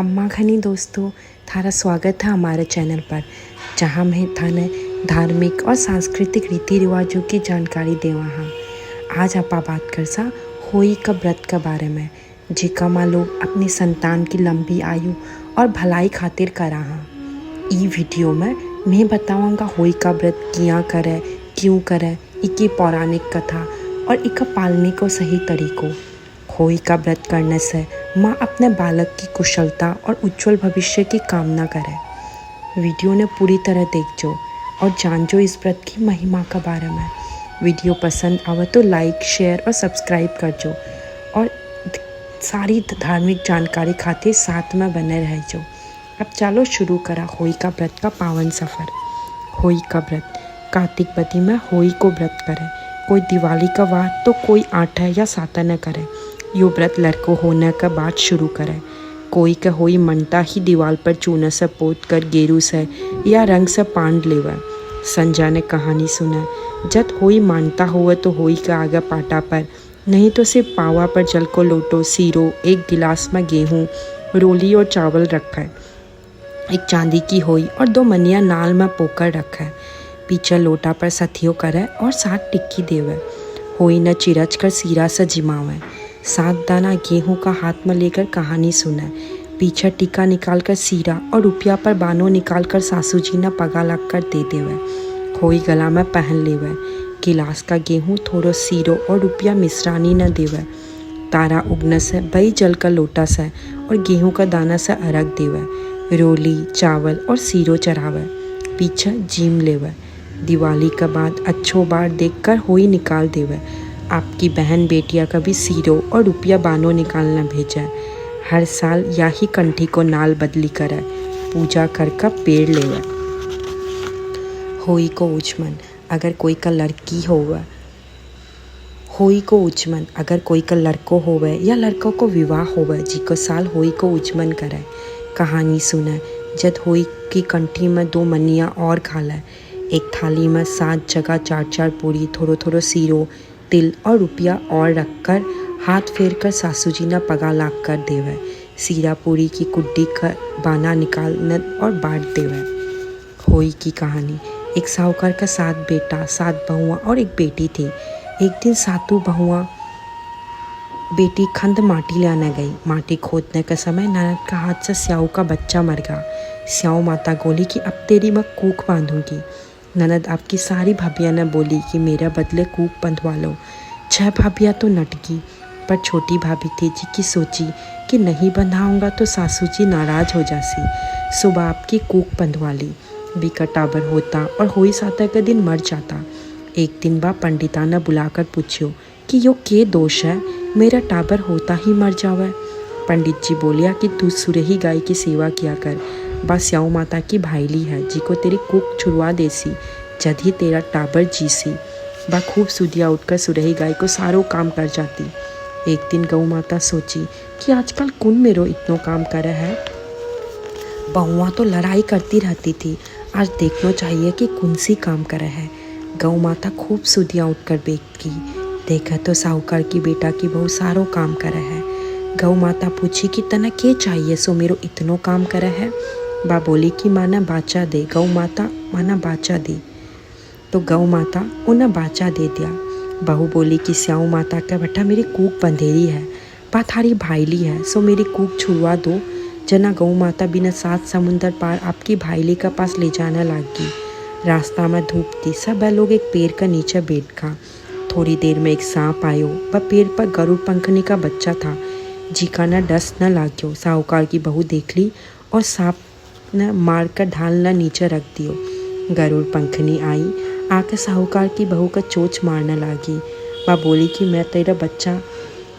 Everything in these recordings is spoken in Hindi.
खम्मा खनी दोस्तों, थारा स्वागत है हमारे चैनल पर, जहाँ मैं थाने धार्मिक और सांस्कृतिक रीति रिवाजों की जानकारी देवा हाँ। आज आप बात कर सा होई का व्रत के बारे में, जिका माँ लोग अपनी संतान की लंबी आयु और भलाई खातिर करा हाँ। ई वीडियो में मैं बताऊँगा होई का व्रत किया करे, क्यों करे, इकी पौराणिक कथा और इका पालने को सही तरीकों। होई का व्रत करने से माँ अपने बालक की कुशलता और उज्जवल भविष्य की कामना करे। वीडियो ने पूरी तरह देखो और जानजो इस व्रत की महिमा के बारे में। वीडियो पसंद आवे तो लाइक, शेयर और सब्सक्राइब करजो और सारी धार्मिक जानकारी खातिर साथ में बने रहजो। अब चलो शुरू करा होई का व्रत का पावन सफ़र। होई का व्रत कार्तिक बदी में होई को व्रत करे। कोई दिवाली का वार तो कोई 8 या 7 न करे। यो व्रत लड़को होने के बाद शुरू करे। कोई का होई मनता ही दीवार पर चूने से पोत कर गेरू से या रंग से पांड लेवा। संजा ने कहानी सुना, जब होई मानता हुआ तो होई के आगे पाटा पर, नहीं तो सिर्फ पावा पर जल को लोटो, सीरो, एक गिलास में गेहूँ, रोली और चावल रखा है। एक चांदी की होई और 2 मनिया नाल में पोकर रखा है। पीछे लोटा पर सथियो करे और 7 टिक्की देवे। होई न चिरच कर सीरा से जिमावे। 7 दाना गेहूं का हाथ में लेकर कहानी सुने। पीछे टीका निकाल कर सीरा और रुपया पर बानो निकाल कर सासू जी ने पगा लग कर दे देवे। होई गला में पहन लेवे। गिलास का गेहूं थोड़ो सीरो और रुपया मिश्रानी न देवे। तारा उगने से बई जल का लोटा से और गेहूं का दाना से अर्घ देवे। रोली, चावल और सीरो चढ़ावे। पीछे जीम लेवे। दिवाली के बाद अच्छो बार देखकर होई निकाल देवे। आपकी बहन बेटिया का भी सीरो और रुपया बानो निकालना भेजा। हर साल यही कंठी को नाल बदली करे। पूजा कर पेड़ लेवे। होई को उचमन अगर कोई का लड़की होवे। होई को उचमन अगर कोई का लड़को होवे या लड़कों को विवाह होवे, जिको साल होई को उचमन करे। कहानी सुने, जब होई की कंठी में 2 मनिया और खाले। एक थाली में 7 जगह 4-4 पूरी, थोड़ो सीरो, तिल और रुपया और रखकर हाथ फेर कर सासू जी ने पगा लाग कर देवे। सीरा पूरी की कुड्डी का बाना निकालने और बांट देवे। होई की कहानी, एक साहूकार का 7 बेटा, 7 बहुआ और एक बेटी थी। एक दिन 7 बहुआ बेटी खंड माटी लाने गई। माटी खोदने के समय ननद का हाथ से स्याऊ का बच्चा मर गया। स्याऊ माता बोली कि अब तेरी मैं कूक बांधूंगी। ननद आपकी सारी भाभियाँ ने बोली कि मेरे बदले कूक बंधवा लो। 6 भाभियाँ तो नटकी, पर छोटी भाभी थी जी की सोची कि नहीं बंधाऊंगा तो सासू जी नाराज हो जासी। सुबह आपकी कूक बंधवा ली। बीका टाबर होता और होई 7 के दिन मर जाता। एक दिन बा पंडिता ने बुलाकर पूछियो कि यो के दोष है, मेरा टाबर होता ही मर जावे। पंडित जी बोलिया कि तू सुरही गाय की सेवा किया कर। बा स्याऊ माता की भाईली है, जिको तेरी कुक छुड़वा देसी, जद ही तेरा टाबर जीसी। बा खूब सुदिया उठकर सुरही गाय को सारो काम कर जाती। एक दिन गौ माता सोची कि आजकल कौन मेरो इतनो काम करे है। बहुआ तो लड़ाई करती रहती थी, आज देखना चाहिए कि कौन सी काम करे है। गौ माता खूब सुदिया उठकर बैठी। देखा तो साहूकार की बेटा की बहू सारो काम करे है। गौ माता पूछी कि तना के चाहिए सो मेरो इतनो काम करे है। बा बोली कि माना बाचा दे। गौ माता माना बाचा दे, तो गौ माता उन्हें बाचा दे दिया। बहू बोली कि स्याऊ माता का बेटा मेरी कूक बंधेरी है, बा थारी भाईली है, सो मेरी कूक छुड़वा दो। जना गौ माता बिना 7 समुंदर पार आपकी भाईली के पास ले जाने लगी। रास्ता में धूप थी, सब लोग एक पेड़ के नीचे बैठ गया। थोड़ी देर में एक सांप आयो। वह पेड़ पर गरुड़ पंखनी का बच्चा था, जिका न डस न लाग्यो। साहूकार की बहू देख ली और सांप न मार कर ढाल न नीचे रख दियो। गरुड़ पंखनी आई, आके साहूकार की बहू का चोच मारने लगी। वह बोली कि मैं तेरा बच्चा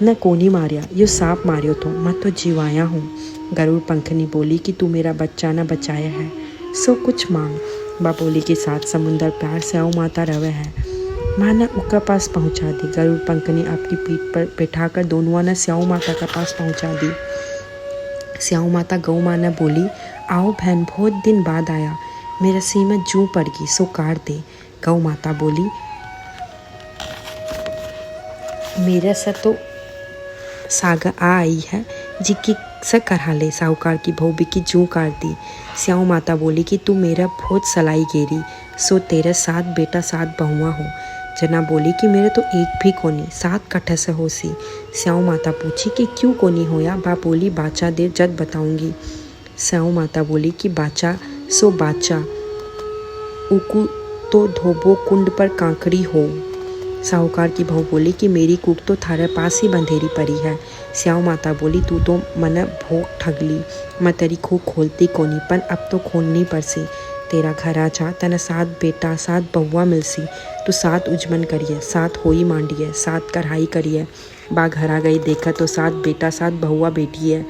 न कोनी मारिया, यो सांप मारियो तो, मैं तो जीवाया हूँ। गरुड़ पंखनी बोली कि तू मेरा बच्चा न बचाया है, सो कुछ मांग। वह बोली कि 7 समुंदर प्यार स्याऊ माता रवे है। माँ ने उसके पास पहुँचा दी। गरुड़ पंखनी आपकी पीठ पर बैठाकर दोनों ने स्याऊ माता के पास पहुँचा दी। स्याऊ माता गौ माँ ने बोली, आओ बहन, बहुत दिन बाद आया, मेरे सिर में जू पड़ गई, सो काट दे। गौ माता बोली, मेरे से तो सागा आ आई है, जिसकी से करा ले। साहूकार की बहू बिकी जूं कर दी। स्याऊ माता बोली कि तू मेरा बहुत सलाई गेरी, सो तेरे 7 बेटा 7 बहुआ हो। जना बोली कि मेरे तो एक भी कोनी, 7 कट्ठे से होसी। स्याऊ माता पूछी कि क्यों कोनी होया। बा बोली बाचा देर जद बताऊंगी। स्याऊ माता बोली कि बाचा सो बाचा, उकू तो धोबो कुंड पर कांकरी हो। साहूकार की बहू बोली कि मेरी कूक तो थारे पास ही बंधेरी पड़ी है। स्याऊ माता बोली तू तो मन भोग ठगली, मैं तेरी खूब खोलती कोनी, पर अब तो खोलनी पड़सी। तेरा घर आ जा, तने 7 बेटा 7 बहुआ मिलसी। तू 7 उजमन करिए, 7 होई मांडिए, 7 कढ़ाई करिए। बा घर आ गई, देखा तो 7 बेटा 7 बहुआ बेटी है।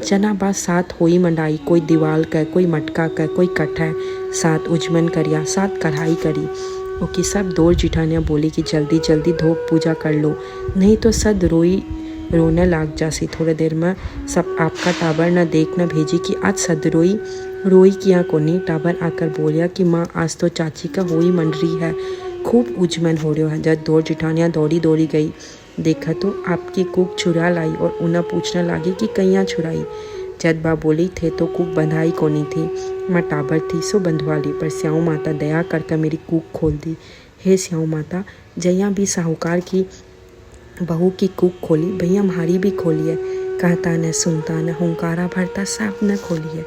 जना बा 7 होई मंडाई, कोई दीवाल का, कोई मटका का, कोई कट्ठा, 7 उजमन करिया, 7 कढ़ाई करी। ओके सब दौड़ जिठानियाँ बोली कि जल्दी जल्दी धो पूजा कर लो, नहीं तो सद रोने लाग जासी। थोड़ी देर में सब आपका टाबर न देख न भेजी कि आज सद रोई किया कोनी। टाबर आकर बोलिया कि माँ आज तो चाची का होई मंड रही है, खूब उजमन हो रहा है। जब दौड़ जिठानियाँ दौड़ी गई, देखा तो आपकी कुक छुरा लाई और उन्हें पूछने लगी कि कैया छुराई। जद बा बोली थे तो कुक बंधाई कोनी थी, मैं टाबर थी सो बंधवा ली, पर स्याऊ माता दया करके मेरी कूक खोल दी। हे स्याऊ माता, जया भी साहूकार की बहू की कूक खोली, भैया हमारी भी खोलिए। कहता न सुनता न हुंकारा भरता, सब न खोलिए।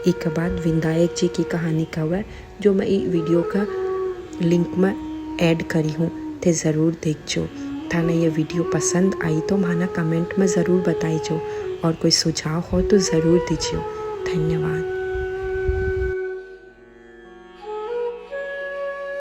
एक बाद विंदायक जी की कहानी कवर जो मैं ये वीडियो का लिंक में ऐड करी हूँ, थे ज़रूर देखो। थाने ये वीडियो पसंद आई तो माना कमेंट में ज़रूर बताइजो, और कोई सुझाव हो तो ज़रूर दीजिए। धन्यवाद।